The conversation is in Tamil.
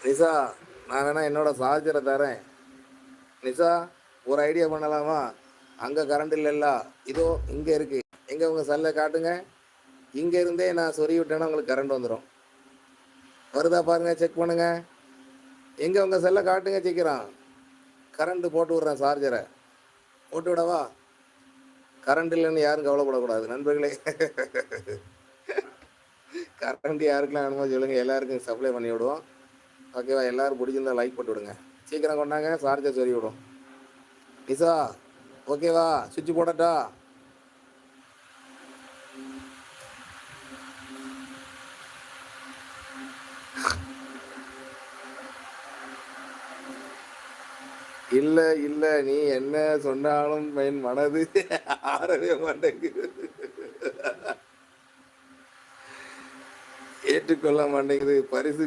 நிஷா, நான் வேணா என்னோட சார்ஜரை தரேன். நிஷா, ஒரு ஐடியா பண்ணலாமா? அங்கே கரண்ட் இல்லைல்ல, இதோ இங்கே இருக்கு. எங்கே உங்கள் செல்லை காட்டுங்க. இங்கே இருந்தே நான் சொறி விட்டேன்னா உங்களுக்கு கரண்ட் வந்துடும். வருதா பாருங்க, செக் பண்ணுங்க. எங்கே உங்கள் செல்லை காட்டுங்க சீக்கிரம். கரண்ட் போட்டு விட்றேன், சார்ஜரை போட்டு விடவா? கரண்ட் இல்லைன்னு யாரும் கவலைப்படக்கூடாது நண்பர்களே. கரண்ட் யாருக்கெல்லாம் வேணுமோ சொல்லுங்கள், எல்லாருக்கும் சப்ளை பண்ணி விடுவோம். ஓகேவா? எல்லோரும் பிடிச்சிருந்தா லைக் போட்டு விடுங்க. சீக்கிரம் கொண்டாங்க, சார்ஜர் சொல்லி விடும். நிஷா, ஓகேவா? சுவிட்ச் போடட்டா? இல்லை இல்லை, நீ என்ன சொன்னாலும் என் மனது ஆறவே மாட்டேங்குது, ஏற்றுக்கொள்ள மாட்டேங்குது. பரிசு